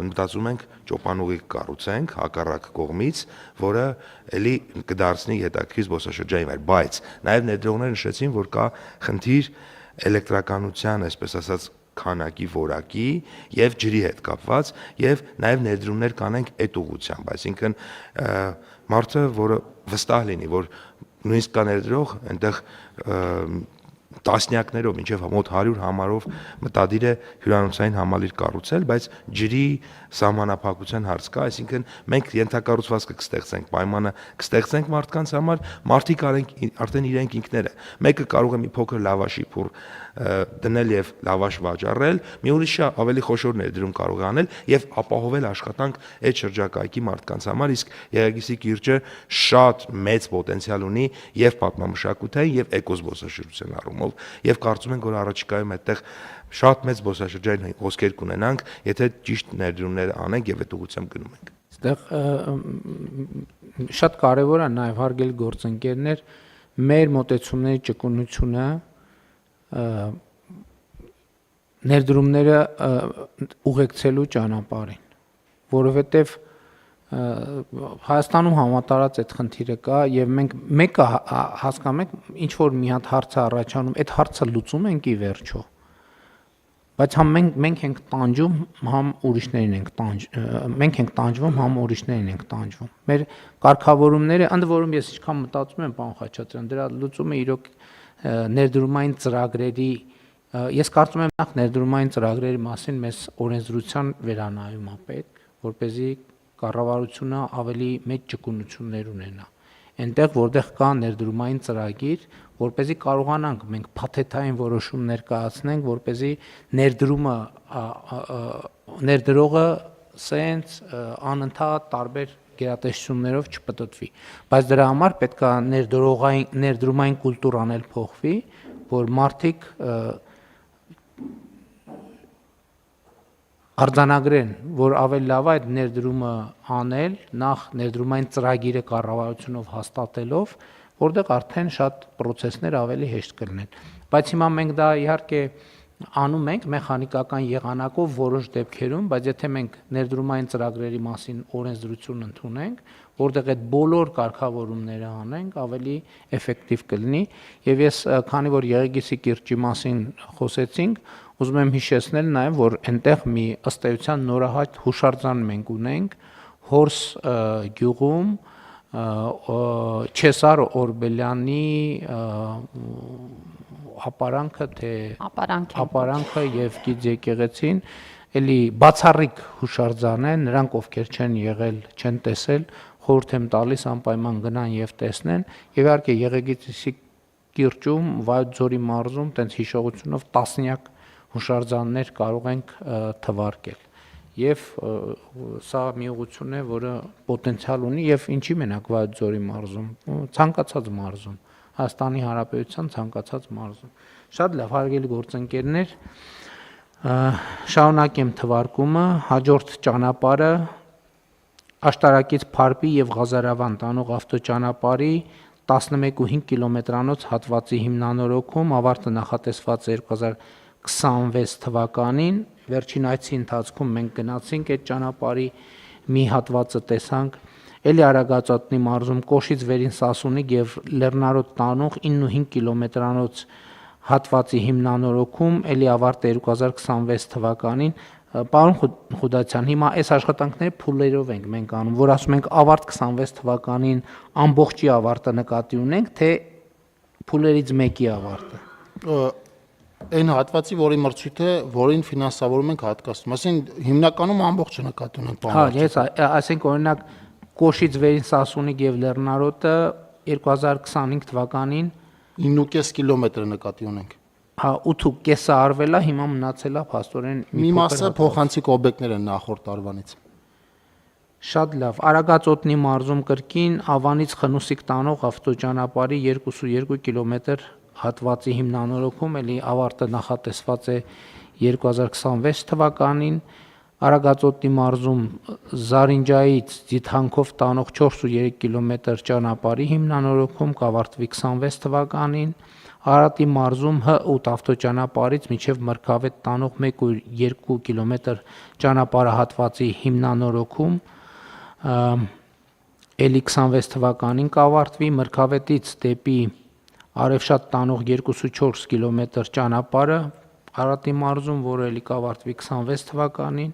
մտածում ենք ճոպանուղի կառուցենք հակառակ կողմից, որը էլի կդարձնի հետաքրքիր զբոսաշրջային վայր, բայց նաև ներդրողները նշեցին, որ կա խնդիր էլեկտրականության, այսպես ասած, քանակի որակի եւ ջրի հետ կապված եւ նաեւ ներդրումներ կանենք այդ ուղղությամբ, այսինքն մարդը, որը վստահ լինի, որ նույնիսկ կա ներդրող, այնտեղ տասնյակներով, մինչև մոտ 100 համարով մտադիր է հյուրանոցային համալիր կառուցել, բայց ջրի սահմանափակության հարց կա, այսինքն մենք ենթակառուցվածքը կստեղծենք, պայմանը կստեղծենք մարդկանց համար, մարդիկ արդեն իրենք ինքները։ Մեկը կարող է մի փոքր լավաշի փուր դնել եւ լավաշ վաճառել, մի ուրիշը ավելի խոշոր ներդրում կարող է անել եւ ապահովել աշխատանք այդ շրջակայքի մարդկանց համար, իսկ Եղեգիսի կիրճը շատ մեծ պոտենցիալ ունի եւ պատմամշակութային եւ էկոզբոսաշրջության առումով եւ կարծում ենք, որ առաջիկայում այդտեղ շատ մեծ զբոսաշրջային հոսքեր կունենանք, եթե ճիշտ ներդրումներ անենք եւ այդ ուղղությամբ գնում ենք։ Այստեղ շատ կարեւոր է նաեւ հարգելի գործընկերներ մեր մոտեցումների ճկունությունը ներդրումները ուղեկցելու ճանապարհին, որովհետեւ Հայաստանում համատարած այդ խնդիրը կա եւ մենք մեկը հասկանում ենք, ինչ որ մի հատ հարց է առաջանում, այդ հարցը լուծում ենք ի վերջո, բայց համ մենք ենք տանջում, համ ուրիշներին ենք մենք ենք տանջվում, համ ուրիշներին ենք տանջվում։ Մեր կարգավորումները, ընդ որում ես ինչքան մտածում եմ, պարոն Խաչատրյան, դրա լուծումը իրոք ներդրումային ծրագրերի, ես կարծում եմ նախ ներդրումային ծրագրերի մասին մեզ օրենսդրության վերանայում է պետք, որպեսզի կառավարությունը ավելի մեծ ճկունություններ ունենա։ Այնտեղ, որտեղ կա ներդրումային ծրագիր, որպեսզի կարողանանք մենք փաթեթային որոշումներ կայացնենք, որպեսզի ներդրողը սենց անընդհատ տարբեր գերատեսչություններով չպտտվի, բայց դրա համար պետք է ներդրումային կուլտուրան էլ փոխվի, որ մարդիկ արձանագրեն, որ ավելի լավ է այդ ներդրումը անել, նախ ներդրումային ծրագիրը կառավարությունով հաստատելով, որտեղ արդեն շատ process-ներ ավելի հեշտ կլինեն։ Բայց հիմա մենք դա իհարկե անում ենք մեխանիկական եղանակով որոշ դեպքերում, բայց եթե մենք ներդրումային ծրագրերի մասին օրենսդրություն ընդունենք, որտեղ այդ բոլոր կարգավորումները անենք, ավելի էֆեկտիվ կլինի, եւ ես քանի որ Եղեգիսի կիրճի մասին խոսեցինք, ուզում եմ հիշեցնել նաեւ, որ այնտեղ մի ըստ էության նորահայտ հուշարձան մենք ունենք Հորս գյուղում Չեսար Օրբելյանի ապարանքը թե ապարանքը եւ գիծ եկեղեցին էլի բացառիկ հուշարձան է, նրանք ովքեր չեն եղել, չեն տեսել, խորհուրդ եմ տալիս անպայման գնան եւ տեսնեն, եւ իհարկե Եղեգիսի կիրճում Վայոց ձորի մարզում տենց հիշողությունով տասնյակ հուշարձաններ կարող ենք թվարկել։ Եվ սա մի ուղղություն է, որը պոտենցիալ ունի եւ ինչի մենակ Վայոց ձորի մարզում, ցանկացած մարզում, Հայաստանի Հանրապետության ցանկացած մարզում։ Շատ լավ, հարգելի գործընկերներ, շարունակեմ թվարկումը, հաջորդ ճանապարհը Աշտարակից Փարպի եւ Ղազարավան տանող ավտոճանապարհի 11.5 կիլոմետրանոց հատվածի հիմնանորոգում ավարտը նախատեսված է 2026 թվականին։ Վերջին այցի ընթացքում մենք գնացինք այդ ճանապարհի մի հատվածը տեսանք, Էլի Արագածոտնի մարզում Կոշից Վերին Սասունիկ եւ Լեռնարոտ տանող 9.5 կիլոմետրանոց հատվածի հիմնանորոգում էլի ավարտը 2026 թվականին։ Պարոն Խուդացյան, հիմա այս աշխատանքները փուլերով ենք մենք անում, որ ասում ենք ավարտ 26 թվականին ամբողջի ավարտը նկատի ունենք, թե փուլերից մեկի ավարտը։ Այն հատվածի, որի մրցույթը, որին ֆինանսավորում ենք հատկացնում, այսինքն հիմնականում ամբողջը նկատի ունենք։ Հա, ես ասենք օրինակ Կոշից Վերին Սասունիկ եւ Լեռնարոտը 2025 թվականին 9.5 կիլոմետր նկատի ունենք։ Հա, 8.5-ը արվել է, հիմա մնացել է փաստորեն մի մասը փոխանցիկ օբյեկտներ են նախորդ տարվանից։ Շատ լավ։ Արագածոտնի մարզում կրկին Ավանից Խնուսիկ տանող ավտոճանապարհի 2.2 կիլոմետր հատվածի հիմնանորոգում էլի ավարտը նախատեսված է 2026 թվականին։ Արագածոտնի մարզում Զարինջայից Ձիթանքով տանող 4.3 կիլոմետր ճանապարհի հիմնանորոգում կավարտվի 26 թվականին։ Արարատի մարզում Հ8 ավտոճանապարհից մինչև Մրգավետ տանող 1.2 կիլոմետր ճանապարհահատվածի հիմնանորոգում էլի 26 թվականին կավարտվի։ Մրգավետից դեպի Արևշատ տանող 2.4 կիլոմետր ճանապարհը Արարատի մարզում, որը էլի կավարտվի 26 թվականին,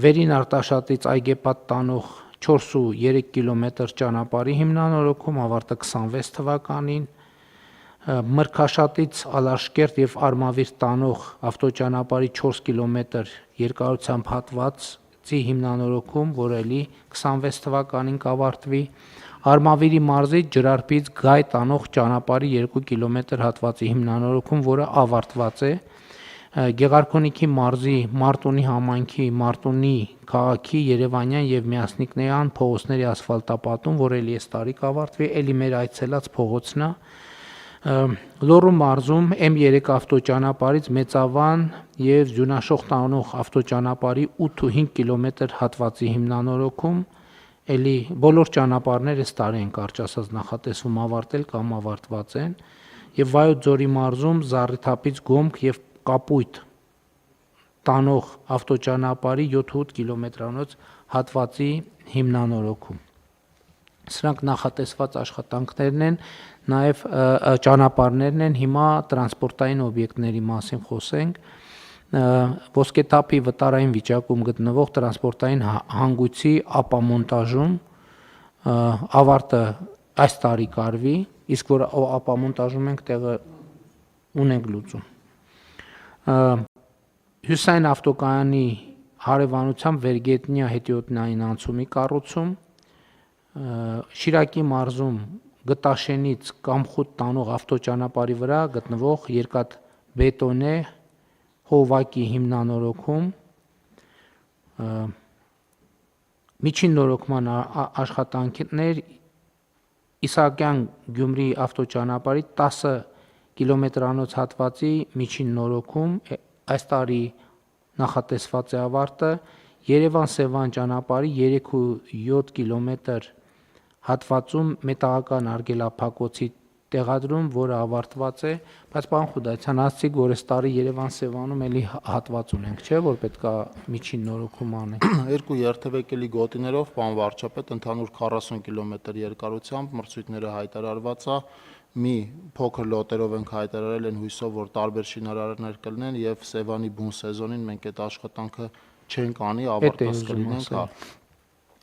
Վերին Արտաշատից Այգեպատ տանող 4.3 կիլոմետր ճանապարհի հիմնանորոգում ավարտը 26 թվականին, Մրգաշատից Ալաշկերտ եւ Արմավիր տանող ավտոճանապարհի 4 կիլոմետր երկարությամբ հատվածի հիմնանորոգում, որը էլի 26 թվականին կավարտվի, Արմավիրի մարզի Ջրարբից Գայ տանող ճանապարհի 2 կիլոմետր հատվածի հիմնանորոգում, որը ավարտված է, Գեղարքունիքի մարզի Մարտունի համայնքի Մարտունի քաղաքի Երևանյան եւ Միասնիկնեյան փողոցների ասֆալտապատում, որ էլի այս տարի կավարտվի, էլի մեր այցելած փողոցն է։ Լոռու մարզում M3 ավտոճանապարհից Մեծավան եւ Ձյունաշող տանող ավտոճանապարհի 8.5 կիլոմետր հատվածի հիմնանորոգում, էլի բոլոր ճանապարհները այս տարի են կարճ ասած նախատեսվում ավարտել կամ ավարտված են, եւ Վայոց ձորի մարզում Զառիթափից Գոմք եւ Կապույտ տանող ավտոճանապարհի 7.8 կիլոմետրանոց հատվածի հիմնանորոգում։ Սրանք նախատեսված աշխատանքներն են, նաև ճանապարհներն են, հիմա տրանսպորտային օբյեկտների մասին խոսենք։ Ոսկեթափի վտարային վիճակում գտնվող տրանսպորտային հանգույցի ապամոնտաժում ավարտը այս տարի կարվի, իսկ որ ապամոնտաժում ենք տեղը ունենք լուծում։ Հյուսային ավտոկայանի հարևանությամբ Վերգետնյա հետիոտնային անցումի կառուցում, Շիրակի մարզում Գտաշենից Կամխուտ տանող ավտոճանապարհի վրա գտնվող երկաթբետոնե հովակի հիմնանորոգում, միջին նորոգման աշխատանքներ Իսահակյան Գյումրի ավտոճանապարհի 10 կիլոմետրանոց հատվածի միջին նորոգում, այս տարի նախատեսված է ավարտը, Երևան-Սևան ճանապարհի 3.7 կիլոմետր հատվածում մետաղական արգելափակոցի տեղադրում, որը ավարտված է, բայց պարոն Խուդայցյան, ասացիք, որ այս տարի Երևան-Սևանում էլի հատված ունենք, չէ՞, որ պետքա միջին նորոգում անենք։ Երկու երթևեկելի գոտիներով, պարոն վարչապետ, ընդհանուր 40 կիլոմետր երկարությամբ մրցույթները հայտարարված է, մի փոքր լոտերով ենք հայտարարել են հույսով, որ տարբեր շինարարներ կլինեն եւ Սևանի բուն սեզոնին մենք այդ աշխատանքը չենք անի, ավարտած կլինենք,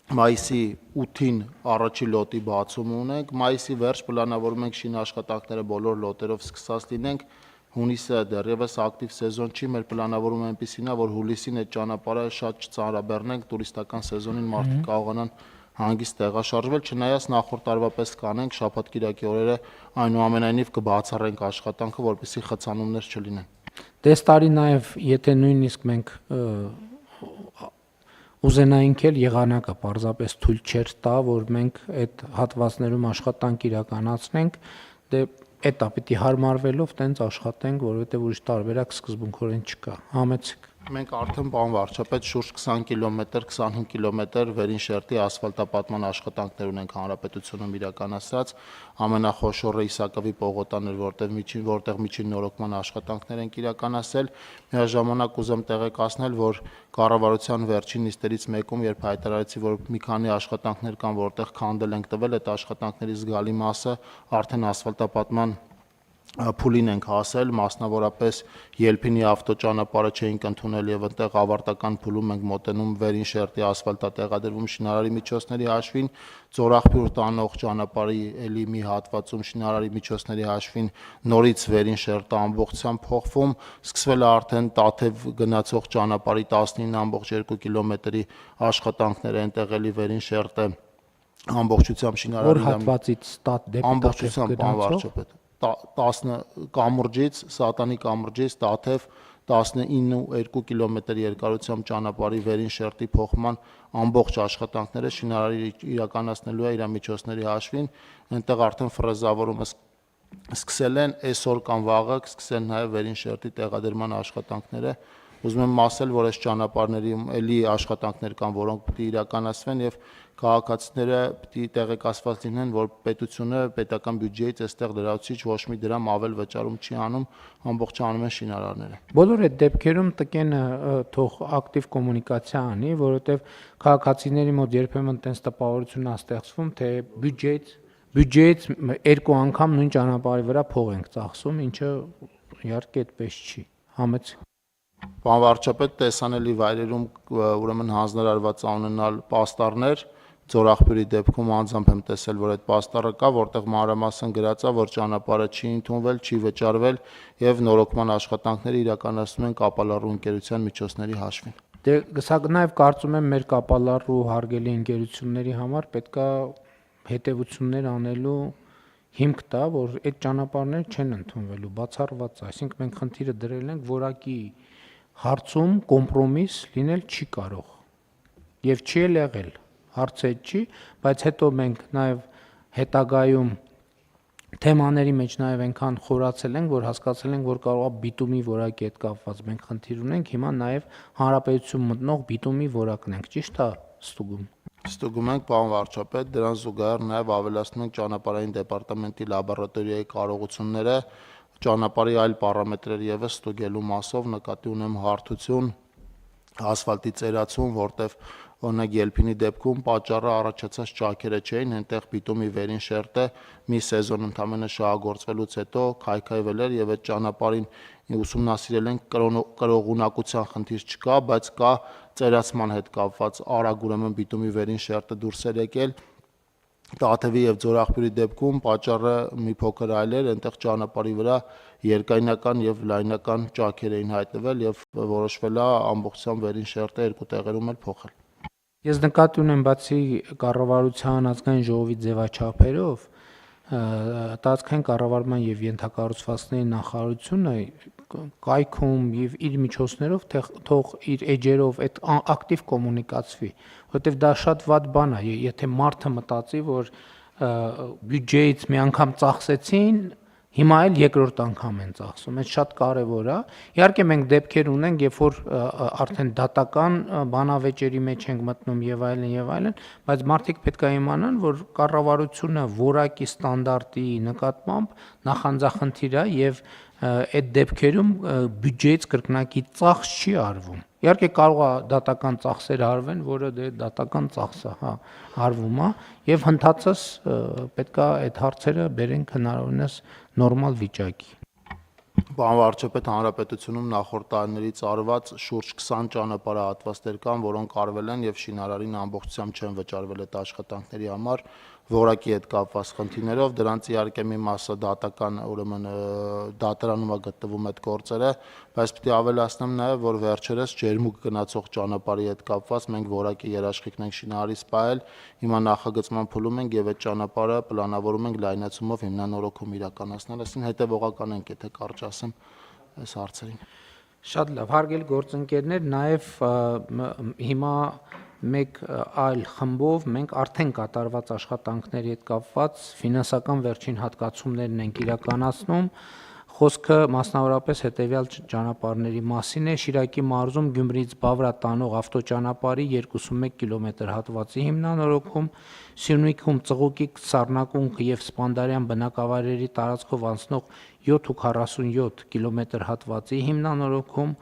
մայիսի 8-ին առաջի լոտի բացումը ունենք, մայիսի վերջ պլանավորում ենք շինաշխատանքները բոլոր լոտերով սկսած լինենք, հունիսը դեռևս ակտիվ սեզոն չի, մեր պլանավորումը այնպեսին է, որ հուլիսին այդ ճանապարհը շատ չծանրաբեռնենք, տուրիստական սեզոնին մարդիկ կարողանան հանգիստ տեղաշարժվել, չնայած նախորդ տարվա պես կանենք, շաբաթ-կիրակի օրերը այնուամենայնիվ կբացառենք աշխատանքը, որպեսզի խցանումներ չլինեն։ Դե այս տարի նաև եթե նույնիսկ մենք ուզենայինք էլ եղանակը պարզապես թույլ չէր տա, որ մենք այդ հատվածներում աշխատանք իրականացնենք, դե էտա պիտի հարմարվելով տենց աշխատենք, որովհետև ուրիշ տարբերակ սկզբունքորեն չկա։ Համեցեք։ Մենք արդեն բան վարչապետ շուրջ 20 կիլոմետր, 25 կիլոմետր վերին շերտի ասֆալտապատման աշխատանքներ ունենք հանրապետությունում իրականացած, ամենախոշորը Իսակովի պողոտան էր, որտեղ միջին նորոգման աշխատանքներ ենք իրականացել։ Միաժամանակ ուզեմ տեղեկացնել, որ կառավարության վերջին նիստերից մեկում, երբ հայտարարեցի, որ մի քանի աշխատանքներ կան, որտեղ քանդել ենք տվել, այդ աշխատանքների զգալի մասը արդեն ասֆալտապատման փուլին ենք հասել, մասնավորապես Ելփինի ավտոճանապարհը չէինք ընդունել եւ այնտեղ ավարտական փուլում ենք մոտենում վերին շերտի ասֆալտա տեղադրվում շինարարի միջոցների հաշվին, Ձորախբյուր տանող ճանապարհի էլի մի հատվածում շինարարի միջոցների հաշվին նորից վերին շերտը ամբողջությամբ փոխվում, սկսվել է արդեն Տաթև գնացող ճանապարհի 19.2 կիլոմետրի աշխատանքները այնտեղ էլի վերին շերտը ամբողջությամբ շինարարի հատվածից դեպի ամբողջությամբ բանվարչապետ 10 կամուրջից, Սատանի կամուրջից Տաթև 19.2 կիլոմետր երկարությամբ ճանապարհի վերին շերտի փոխման ամբողջ աշխատանքները շինարարի իրականացնելու է իր միջոցների հաշվին, այնտեղ արդեն ֆրեզավորումը սկսել են, այսօր կամ վաղը կսկսեն նաև վերին շերտի տեղադրման աշխատանքները։ Ուզում եմ ասել, որ այս ճանապարհներում էլի աշխատանքներ կան, որոնք պետք է իրականացվեն եւ քաղաքացիները պետք է տեղեկացված լինեն, որ պետությունը պետական բյուջեից այստեղ լրացուցիչ ոչ մի դրամ ավել վճարում չի անում, ամբողջը անում են շինարարները։ Բոլոր այդ դեպքերում տկենը թող ակտիվ կոմունիկացիա անի, որովհետև քաղաքացիների մոտ երբեմն տենց տպավորություն է ստեղծվում, թե բյուջեից երկու անգամ նույն ճանապարհի վրա փող ենք ծախսում, ինչը իհարկե այդպես չի։ Համեցեք։ Պարոն վարչապետ, տեսանելի վայրերում ուրեմն հանձնարարված ունենալ պաստառներ, Ձորախբյուրի դեպքում անձամբ եմ տեսել, որ այդ պաստառը կա, որտեղ մանրամասն գրած է, որ ճանապարհը չի ընդունվել, չի վճարվել եւ նորոգման աշխատանքները իրականացնում են կապալառու ընկերության միջոցների հաշվին։ Դե սա նաև կարծում եմ մեր կապալառու հարգելի ընկերությունների համար պետքա հետևություններ անելու հիմք տա, որ այդ ճանապարհները չեն ընդունվելու, բացառված է, այսինքն մենք խնդիրը դրել ենք որակի հարցում կոմպրոմիս լինել չի կարող եւ չի էլ եղել, հարցը չի, բայց հետո մենք նաեւ հետագայում թեմաների մեջ նաեւ այնքան խորացել ենք, որ հասկացել ենք, որ կարող է բիտումի որակի հետ կապված մենք խնդիր ունենք, հիմա նաեւ հանրապետություն մտնող բիտումի որակն ենք, ճիշտ է ստուգում։ Ստուգում ենք, պարոն վարչապետ, դրան զուգահեռ նաեւ ավելացնում ենք ճանապարհային դեպարտամենտի լաբորատորիայի կարողությունները, ճանապարհի այլ պարամետրեր եւս ստուգելու մասով նկատի ունեմ հարթություն, ասֆալտի ծերացում, որտեղ օրինակ Ելփինի դեպքում պատճառը առաջացած ճաքերը չէին, այնտեղ բիտումի վերին շերտը մի սեզոն ընդամենը շահագործվելուց հետո քայքայվել էր եւ այդ ճանապարհին ուսումնասիրել են կրողունակության խնդիր չկա, բայց կա ծերացման հետ կապված արագ ուրեմն բիտումի վերին շերտը դուրս էր եկել։ Տաթևի եւ Ձորախբյուրի դեպքում պատճառը մի փոքր այլ էր, այնտեղ ճանապարհի վրա երկայնական եւ լայնական ճաքեր էին հայտնվել եւ որոշվել է ամբողջությամբ վերին շերտը երկու տեղերում էլ փոխել։ Ես նկատի ունեմ, բացի կառավարության ազգային ժողովի ձևաչափերով, տարածքային կառավարման եւ ենթակառուցվածքների նախարարությունը կայքում եւ իր միջոցներով թող իր էջերով այդ ակտիվ կոմունիկացվի, որովհետեւ դա շատ վատ բան է, եթե մարդը մտածի, որ բյուջեից մի անգամ ծախսեցին, Հիմա էլ երկրորդ անգամ են ծախսում։ Այդ շատ կարևոր է։ Իհարկե մենք դեպքեր ունենք, երբ որ արդեն դատական բանավեճերի մեջ ենք մտնում եւ այլն, բայց մարդիկ պետք է իմանան, որ կառավարությունը որակի ստանդարտի նկատմամբ նախանձախնդիր է եւ այդ դեպքերում բյուջեից կրկնակի ծախս չի արվում։ Իհարկե կարող է դատական ծախսեր արվեն, որը դե դատական ծախս է, հա, արվում է եւ հնդածս պետք է այդ հարցերը բերենք հնարավորինս նորմալ վիճակի։ Պարոն վարչապետ, հանրապետությունում նախորդ տարիներից արված շուրջ 20 ճանապարհահատվածներ կան, որոնք արվել են եւ շինարարին ամբողջությամբ չեն վճարվել այդ աշխատանքների համար որակի հետ կապված խնդիրներով, դրանց իհարկե մի մասը դատական, ուրեմն դատարանում է գտնվում այդ գործերը, բայց պետք է ավելացնեմ նաեւ, որ վերջերս ջերմուկ գնացող ճանապարհի հետ կապված մենք որակի երաշխիքն ենք շինարարի սպայել, հիմա նախագծման փուլում ենք եւ այդ ճանապարհը պլանավորում ենք լայնացումով հիմնանորոգում իրականացնել, այսինքն հետեւողական ենք, եթե կարճ ասեմ այս հարցերին։ Շատ լավ, հարգելի գործընկերներ, նաև հիմա մեկ այլ խմբով մենք արդեն կատարված աշխատանքների հետ կապված ֆինանսական վերջին հատկացումներն ենք իրականացնում։ Խոսքը մասնավորապես հետևյալ ճանապարհների մասին է՝ Շիրակի մարզում Գյումրիից Բավրա տանող ավտոճանապարհի 21 կիլոմետր հատվածի հիմնանորոգում, Սյունիքում Ծղուկի Սառնակունք եւ Սպանդարյան բնակավայրերի տարածքով անցնող 747 կիլոմետր հատվածի հիմնանորոգում,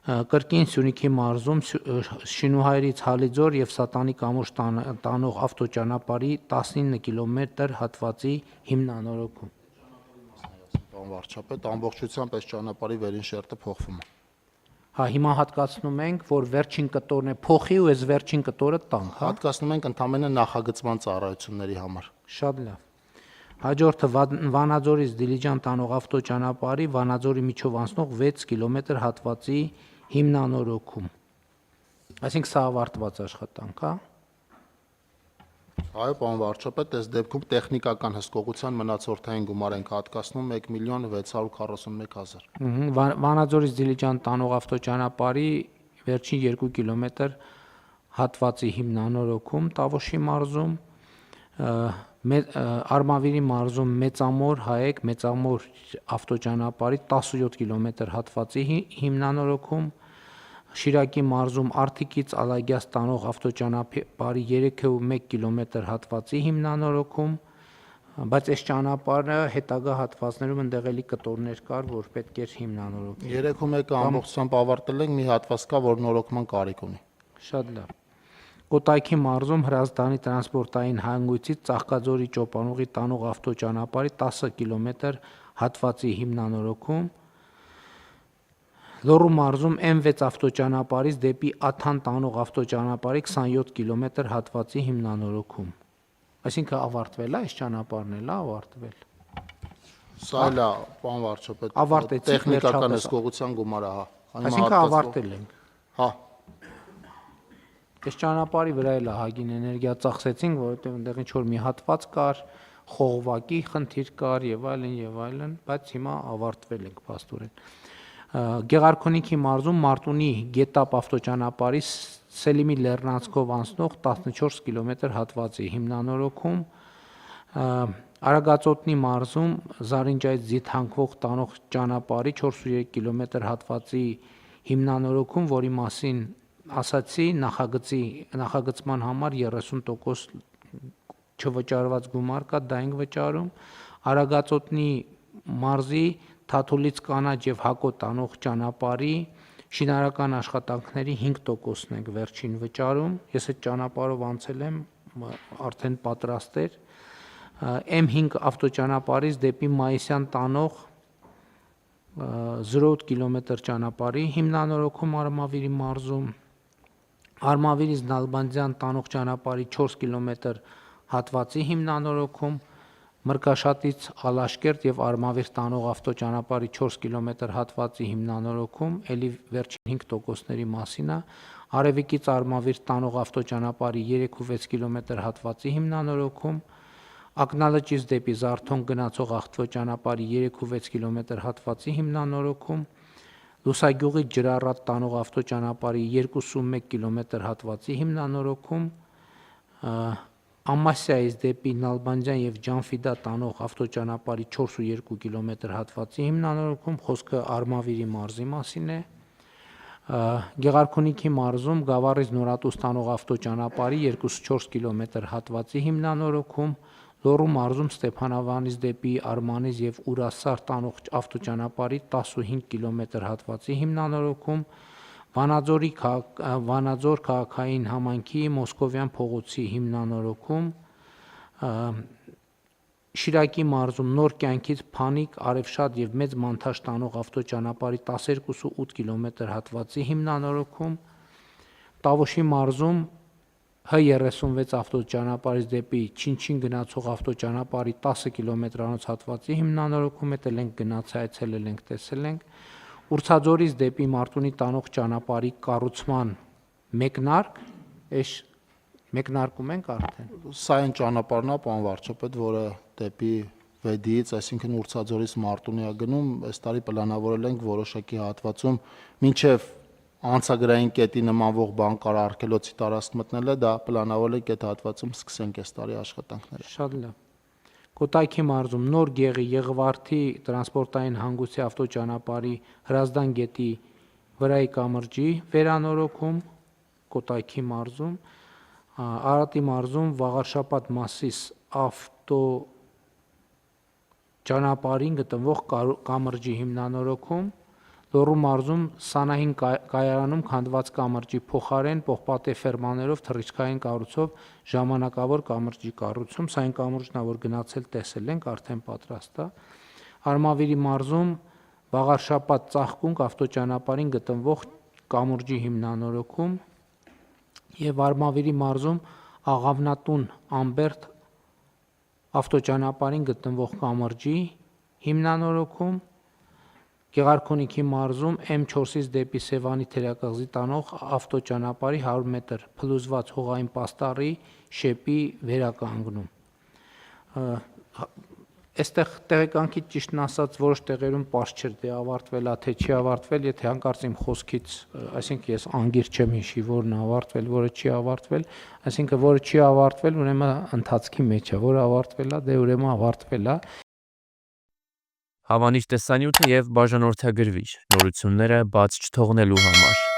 Կրկին Սյունիքի մարզում Շինուհայրից Հալիձոր եւ Սատանի կամուրջ տանող ավտոճանապարհի 19 կիլոմետր հատվածի հիմնանորոգում։ Պարոն վարչապետ, ամբողջությամբ այս ճանապարհի վերին շերտը փոխվում է։ Հա, հիմա հատկացնում ենք, որ վերջին կտորն է փոխի ու այս վերջին կտորը տանք, հա։ Հատկացնում ենք ընդամենը նախագծման ծառայությունների համար։ Շատ լավ։ Հաջորդը Վանաձորից Դիլիջան տանող ավտոճանապարհի Վանաձորի միջով անցնող 6 կիլոմետր հատվածի հիմնանորոգում։ Այսինքն սա ավարտված աշխատանք, հա։ Այո, պարոն վարչապետ, այս դեպքում տեխնիկական հսկողության մնացորդային գումար ենք հատկացնում 1.641.000։ Վանաձորից Դիլիջան տանող ավտոճանապարհի վերջին 2 կիլոմետր հատվածի հիմնանորոգում Տավուշի մարզում, Արմավիրի մարզում Մեծամոր Հայեք Մեծամոր ավտոճանապարհի 17 կիլոմետր հատվածի հիմնանորոգում, Շիրակի մարզում Արթիկից Ալագյաս տանող ավտոճանապարհի 3.1 կիլոմետր հատվածի հիմնանորոգում, բայց այս ճանապարհը հետագա հատվածներում ընդեղ էլի կտորներ կար, որ պետք էր հիմնանորոգել։ 3.1-ը ամբողջությամբ ավարտել ենք, մի հատված կա, որ նորոգման կարիք ունի։ Շատ լավ։ Կոտայքի մարզում Հրազդանի տրանսպորտային հանգույցից Ծաղկաձորի Ճոպանուղի տանող ավտոճանապարհի 10 կիլոմետր հատվածի հիմնանորոգում, Լոռու մարզում M6 ավտոճանապարհից դեպի Աթան տանող ավտոճանապարհի 27 կիլոմետր հատվածի հիմնանորոգում։ Այսինքն ավարտվել է այս ճանապարհն էլ ավարտվել։ Սա էլ է, պարոն վարչապետ, Ավարտեցինք տեխնիկական վերջապես։ հսկողության գումարը, հա։ Այսինքն ավարտել ենք։ Հա, Այս ճանապարհի վրա էլ հագին էներգիա ծախսեցինք, որովհետև այնտեղ ինչ որ մի հատված կար, խողովակի խնդիր կար եւ այլն, բայց հիմա ավարտվել ենք փաստորեն։ Գեղարքունիքի մարզում Մարտունի Գետապ ավտոճանապարհի Սելիմի Լեռնանցքով անցնող 14 կիլոմետր հատվածի հիմնանորոգում, Արագածոտնի մարզում Զարինջայից Զիթ հանգվող տանող ճանապարհի 4.3 կիլոմետր հատվածի հիմնանորոգում, որի մասին ասացի նախագծման համար 30% չվճարված գումար կա, դա ենք վճարում, Արագածոտնի մարզի Թաթուլից Կանաչ եւ Հակո տանող ճանապարհի շինարական աշխատանքների 5%-ն ենք վերջին վճարում, ես այդ ճանապարհով անցել եմ, արդեն պատրաստ էր, M5 ավտոճանապարհից դեպի Մայիսյան տանող 0.8 կիլոմետր ճանապարհի հիմնանորոգում Արմավիրի մարզում, Արմավիրից Նալբանդյան տանող ճանապարհի 4 կիլոմետր հատվածի հիմնանորոգում, Մրկաշատից Ալաշկերտ եւ Արմավիր տանող ավտոճանապարհի 4 կիլոմետր հատվածի հիմնանորոգում, ելի վերջին 5%-ների մասին է, Արևիկից Արմավիր տանող ավտոճանապարհի 3.6 կիլոմետր հատվածի հիմնանորոգում, Ակնալճից դեպի Զարթոն գնացող ավտոճանապարհի 3.6 կիլոմետր հատվածի հիմնանորոգում, Լուսագյուղից Ջրառատ տանող ավտոճանապարհի 2.1 կիլոմետր հատվածի հիմնանորոգում, Ամասիայից դեպի Նալբանդյան եւ Ջանֆիդա տանող ավտոճանապարհի 4.2 կիլոմետր հատվածի հիմնանորոգում, խոսքը Արմավիրի մարզի մասին է։ Գեղարքունիքի մարզում Գավառից Նորատուս տանող ավտոճանապարհի 2.4 կիլոմետր հատվածի հիմնանորոգում, Լոռու մարզում Ստեփանավանից դեպի Արմանիզ եւ Ուրասար տանող ավտոճանապարհի 15 կիլոմետր հատվածի հիմնանորոգում, Վանաձոր քաղաքային համայնքի Մոսկովյան փողոցի հիմնանորոգում, Շիրակի մարզում Նոր կյանքից Փանիկ, Արևշատ եւ Մեծ Մանթաշ տանող ավտոճանապարհի 12.8 կիլոմետր հատվածի հիմնանորոգում, Տավուշի մարզում H36 ավտոճանապարհից դեպի Չինչին գնացող ավտոճանապարհի 10 կիլոմետրանոց հատվածի հիմնանորոգում, էլ ենք գնացել, այցելել ենք, տեսել ենք, Ուրցաձորից դեպի Մարտունի տանող ճանապարհի կառուցման մեկնարկ, այս մեկնարկում ենք արդեն։ Սա այն ճանապարհն է, պարոն վարչապետ, որը դեպի Վեդիից, այսինքն Ուրցաձորից Մարտունի է գնում, այս տարի պլանավորել ենք որոշակի հատվածում մինչև անցագրային կետի նմանվող բան կար արգելոցի տարածք մտնելը, դա պլանավորել ենք այդ հատվածում սկսենք այս տարի աշխատանքները։ Շատ լավ։ Կոտայքի մարզում Նոր Գեղի Եղվարդի տրանսպորտային հանգույցի ավտոճանապարհի Հրազդան գետի վրայի կամրջի վերանորոգում, Կոտայքի մարզում, Արարատի մարզում Վաղարշապատ Մասիս ավտոճանապարհին գտնվող կամրջի հիմնանորոգում, Լոռու մարզում Սանահին կայարանում քանդված կամրջի փոխարեն պողպատե ֆերմաներով թռիչքային կառույցով ժամանակավոր կամրջի կառուցում, սա այն կամուրջն է, որ գնացել տեսել ենք, արդեն պատրաստ է։ Արմավիրի մարզում Վաղարշապատ Ծաղկունք ավտոճանապարհին գտնվող կամուրջի հիմնանորոգում եւ Արմավիրի մարզում Աղավնատուն Ամբերտ ավտոճանապարհին գտնվող կամրջի հիմնանորոգում, Գեղարքունիքի մարզում M4-ից դեպի Սևանի թերակղզի տանող ավտոճանապարհի 100 մետր փլուզված հողային պաստառի շեպի վերականգնում։ Այստեղ տեղեկանքի ճիշտն ասած որոշ տեղերում պարզ չէր, դե ավարտվել է, թե չի ավարտվել, եթե հանկարծ իմ խոսքից, այսինքն ես անգիր չեմ հիշի, որն է ավարտվել, որը չի ավարտվել, այսինքն որը չի ավարտվել, ուրեմն ընթացքի մեջ է, որը ավարտվել է, դե ուրեմն ավարտվել է։ Հավանիչ տեսանյութը եւ բաժանորդագրվիչ նորությունները բաց չթողնելու համար